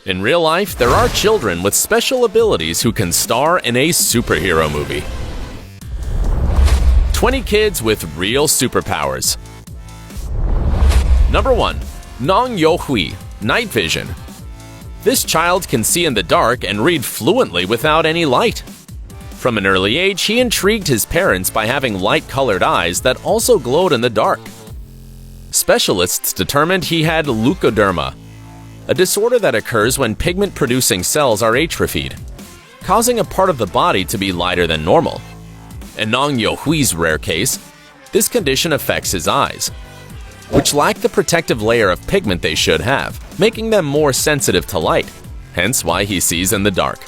In real life, there are children with special abilities who can star in a superhero movie. 20 kids with real superpowers. Number 1. Nong Yo-hui, Night Vision. This child can see in the dark and read fluently without any light. From an early age, he intrigued his parents by having light-colored eyes that also glowed in the dark. Specialists determined he had leukoderma, a disorder that occurs when pigment-producing cells are atrophied, causing a part of the body to be lighter than normal. In Nong Yo-hui's rare case, this condition affects his eyes, which lack the protective layer of pigment they should have, making them more sensitive to light, hence why he sees in the dark.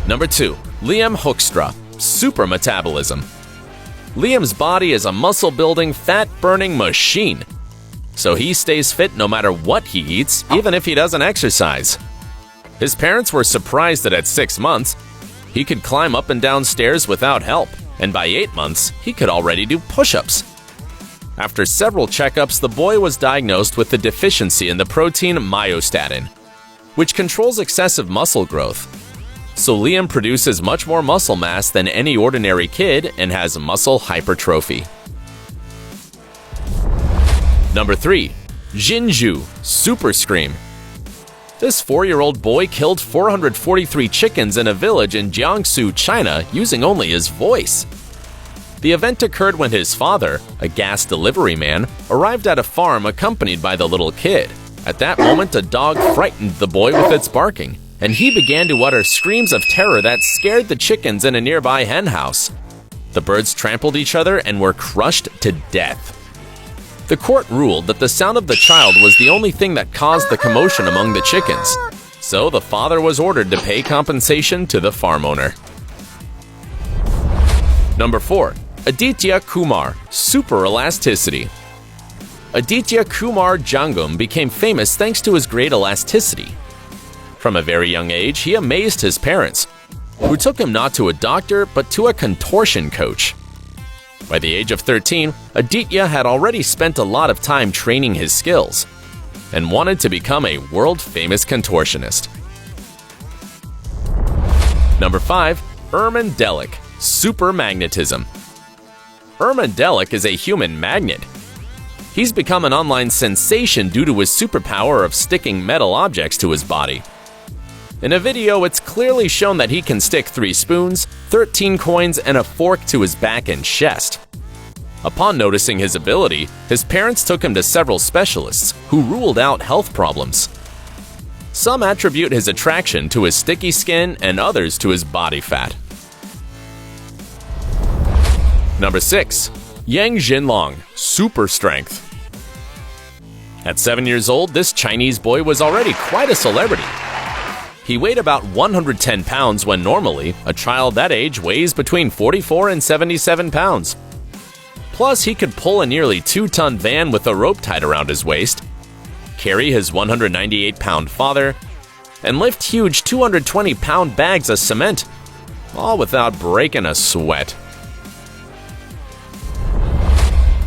Number 2. Liam Hoekstra, Super Metabolism. Liam's body is a muscle-building, fat-burning machine, so he stays fit no matter what he eats, even if he doesn't exercise. His parents were surprised that at 6 months, he could climb up and down stairs without help, and by 8 months, he could already do push-ups. After several checkups, the boy was diagnosed with a deficiency in the protein myostatin, which controls excessive muscle growth. So Liam produces much more muscle mass than any ordinary kid and has muscle hypertrophy. Number 3. Jinju, Super Scream. This 4-year-old boy killed 443 chickens in a village in Jiangsu, China, using only his voice. The event occurred when his father, a gas delivery man, arrived at a farm accompanied by the little kid. At that moment, a dog frightened the boy with its barking, and he began to utter screams of terror that scared the chickens in a nearby hen house. The birds trampled each other and were crushed to death. The court ruled that the sound of the child was the only thing that caused the commotion among the chickens, so the father was ordered to pay compensation to the farm owner. Number 4. Aditya Kumar, Super Elasticity. Aditya Kumar Jangum became famous thanks to his great elasticity. From a very young age, he amazed his parents, who took him not to a doctor but to a contortion coach. By the age of 13, Aditya had already spent a lot of time training his skills and wanted to become a world-famous contortionist. Number 5. Erman Delic, Super Magnetism. Erman Delic is a human magnet. He's become an online sensation due to his superpower of sticking metal objects to his body. In a video, it's clearly shown that he can stick 3 spoons, 13 coins, and a fork to his back and chest. Upon noticing his ability, his parents took him to several specialists who ruled out health problems. Some attribute his attraction to his sticky skin and others to his body fat. Number 6. Yang Jinlong, Super Strength. At 7 years old, this Chinese boy was already quite a celebrity. He weighed about 110 pounds when normally, a child that age weighs between 44 and 77 pounds. Plus, he could pull a nearly 2-ton van with a rope tied around his waist, carry his 198-pound father, and lift huge 220-pound bags of cement, all without breaking a sweat.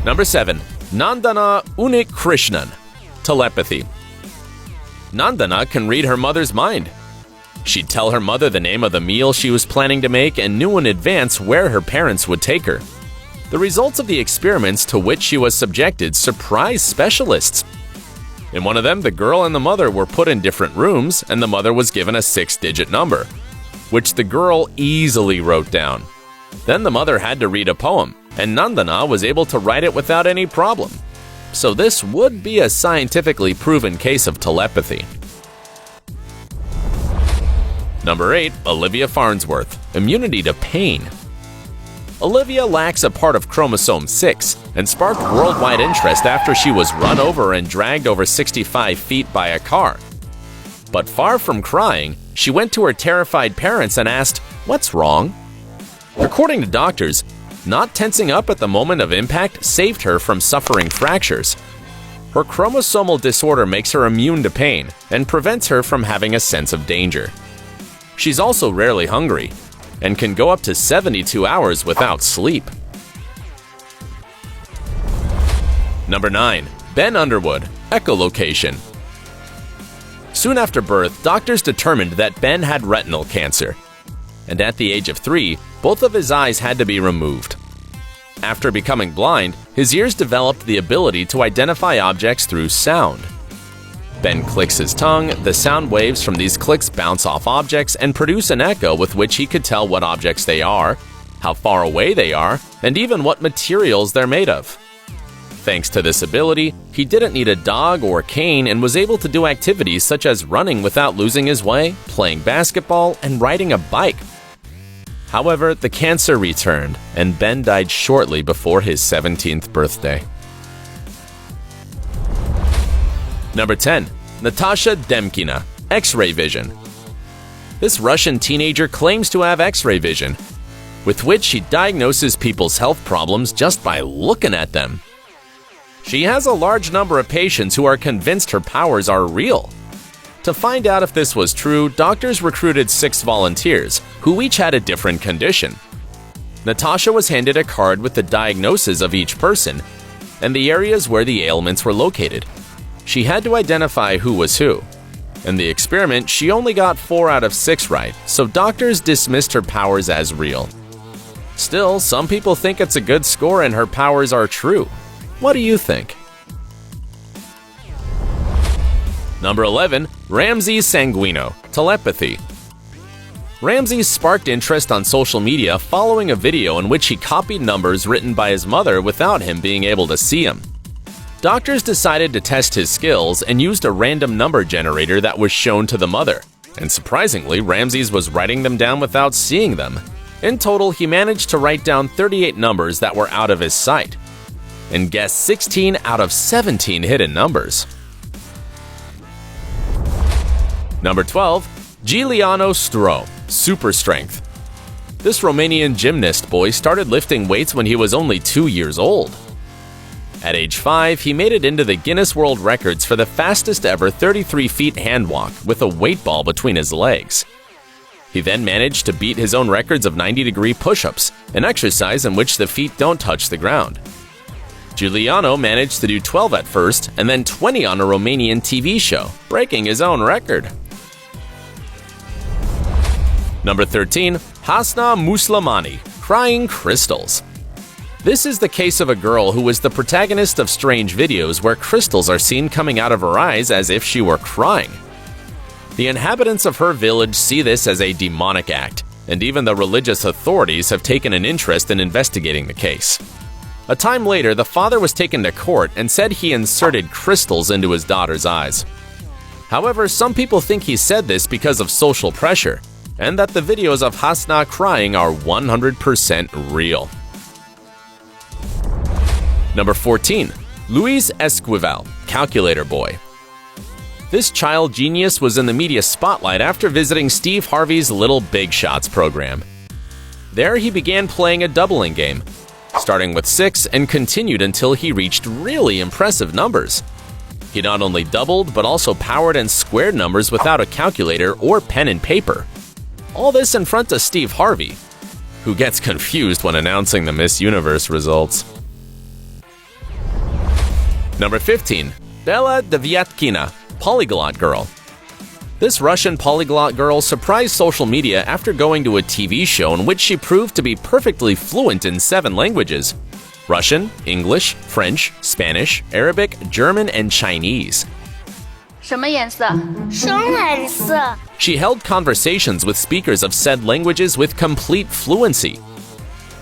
Number 7. Nandana Unnikrishnan, Telepathy. Nandana can read her mother's mind. She'd tell her mother the name of the meal she was planning to make and knew in advance where her parents would take her. The results of the experiments to which she was subjected surprised specialists. In one of them, the girl and the mother were put in different rooms, and the mother was given a 6-digit number, which the girl easily wrote down. Then the mother had to read a poem, and Nandana was able to write it without any problem. So this would be a scientifically proven case of telepathy. Number 8. Olivia Farnsworth, Immunity to Pain. Olivia lacks a part of chromosome 6 and sparked worldwide interest after she was run over and dragged over 65 feet by a car. But far from crying, she went to her terrified parents and asked, "What's wrong?" According to doctors, not tensing up at the moment of impact saved her from suffering fractures. Her chromosomal disorder makes her immune to pain and prevents her from having a sense of danger. She's also rarely hungry and can go up to 72 hours without sleep. Number 9. Ben Underwood, Echolocation. Soon after birth, doctors determined that Ben had retinal cancer, and at the age of 3, both of his eyes had to be removed. After becoming blind, his ears developed the ability to identify objects through sound. Ben clicks his tongue, the sound waves from these clicks bounce off objects and produce an echo with which he could tell what objects they are, how far away they are, and even what materials they're made of. Thanks to this ability, he didn't need a dog or cane and was able to do activities such as running without losing his way, playing basketball, and riding a bike. However, the cancer returned, and Ben died shortly before his 17th birthday. Number 10. Natasha Demkina, X-ray vision. This Russian teenager claims to have X-ray vision, with which she diagnoses people's health problems just by looking at them. She has a large number of patients who are convinced her powers are real. To find out if this was true, doctors recruited 6 volunteers, who each had a different condition. Natasha was handed a card with the diagnosis of each person and the areas where the ailments were located. She had to identify who was who. In the experiment, she only got 4 out of 6 right, so doctors dismissed her powers as real. Still, some people think it's a good score and her powers are true. What do you think? Number 11. Ramsey Sanguino, telepathy. Ramsey sparked interest on social media following a video in which he copied numbers written by his mother without him being able to see them. Doctors decided to test his skills and used a random number generator that was shown to the mother, and surprisingly, Ramsey's was writing them down without seeing them. In total, he managed to write down 38 numbers that were out of his sight, and guessed 16 out of 17 hidden numbers. Number 12. Giuliano Stro, super strength. This Romanian gymnast boy started lifting weights when he was only 2 years old. At age 5, he made it into the Guinness World Records for the fastest ever 33 feet hand walk with a weight ball between his legs. He then managed to beat his own records of 90-degree push-ups, an exercise in which the feet don't touch the ground. Giuliano managed to do 12 at first and then 20 on a Romanian TV show, breaking his own record. Number 13. Hasna Muslamani, crying crystals. This is the case of a girl who was the protagonist of strange videos where crystals are seen coming out of her eyes as if she were crying. The inhabitants of her village see this as a demonic act, and even the religious authorities have taken an interest in investigating the case. A time later, the father was taken to court and said he inserted crystals into his daughter's eyes. However, some people think he said this because of social pressure, and that the videos of Hasna crying are 100% real. Number 14. Luis Esquivel, calculator boy. This child genius was in the media spotlight after visiting Steve Harvey's Little Big Shots program. There he began playing a doubling game, starting with 6 and continued until he reached really impressive numbers. He not only doubled, but also powered and squared numbers without a calculator or pen and paper. All this in front of Steve Harvey, who gets confused when announcing the Miss Universe results. Number 15. Bella Devyatkina, polyglot girl. This Russian polyglot girl surprised social media after going to a TV show in which she proved to be perfectly fluent in 7 languages: Russian, English, French, Spanish, Arabic, German, and Chinese. 什么颜色？深蓝色。 She held conversations with speakers of said languages with complete fluency.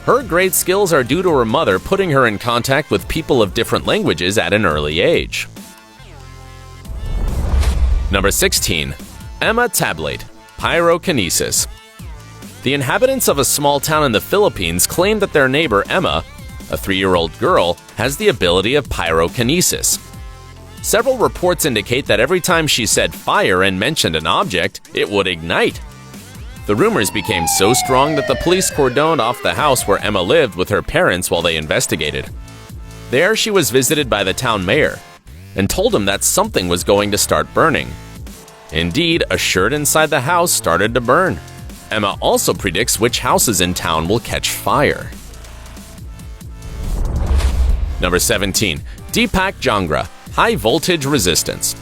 Her great skills are due to her mother putting her in contact with people of different languages at an early age. Number 16. Emma Tablate, pyrokinesis. The inhabitants of a small town in the Philippines claim that their neighbor Emma, a 3-year-old girl, has the ability of pyrokinesis. Several reports indicate that every time she said fire and mentioned an object, it would ignite. The rumors became so strong that the police cordoned off the house where Emma lived with her parents while they investigated. There, she was visited by the town mayor and told him that something was going to start burning. Indeed, a shirt inside the house started to burn. Emma also predicts which houses in town will catch fire. Number 17. Deepak Jangra, high voltage resistance.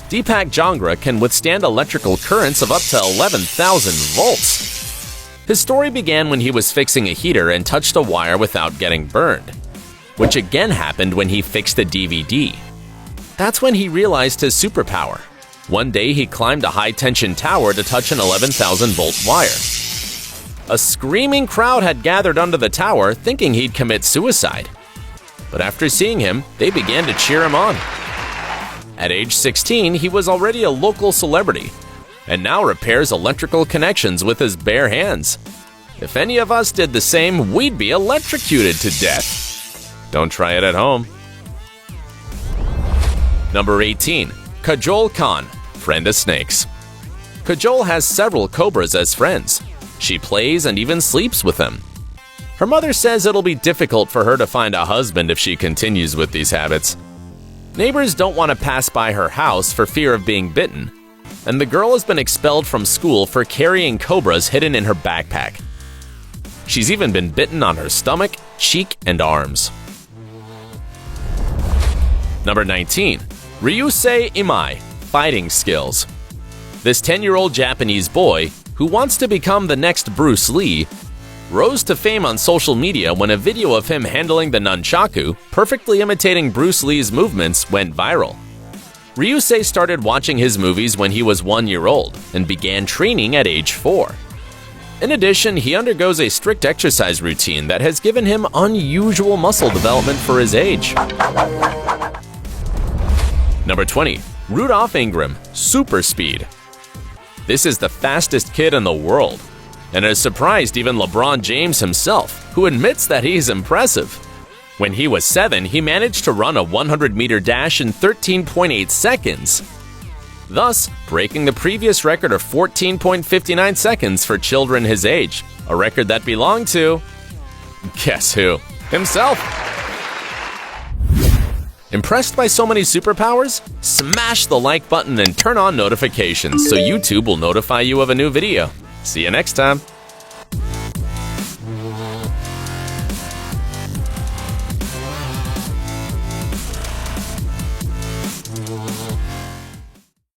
Deepak Jangra can withstand electrical currents of up to 11,000 volts. His story began when he was fixing a heater and touched a wire without getting burned, which again happened when he fixed a DVD. That's when he realized his superpower. One day he climbed a high-tension tower to touch an 11,000-volt wire. A screaming crowd had gathered under the tower thinking he'd commit suicide. But after seeing him, they began to cheer him on. At age 16, he was already a local celebrity, and now repairs electrical connections with his bare hands. If any of us did the same, we'd be electrocuted to death. Don't try it at home. Number 18. Kajol Khan, friend of snakes. Kajol has several cobras as friends. She plays and even sleeps with them. Her mother says it'll be difficult for her to find a husband if she continues with these habits. Neighbors don't want to pass by her house for fear of being bitten, and the girl has been expelled from school for carrying cobras hidden in her backpack. She's even been bitten on her stomach, cheek, and arms. Number 19. Ryusei Imai, fighting skills. This 10-year-old Japanese boy, who wants to become the next Bruce Lee, rose to fame on social media when a video of him handling the nunchaku, perfectly imitating Bruce Lee's movements, went viral. Ryusei started watching his movies when he was 1 year old and began training at age 4. In addition, he undergoes a strict exercise routine that has given him unusual muscle development for his age. Number 20. Rudolph Ingram, super speed. This is the fastest kid in the world, and has surprised even LeBron James himself, who admits that he's impressive. When he was 7, he managed to run a 100-meter dash in 13.8 seconds, thus breaking the previous record of 14.59 seconds for children his age, a record that belonged to… guess who? Himself! Impressed by so many superpowers? Smash the like button and turn on notifications so YouTube will notify you of a new video. See you next time!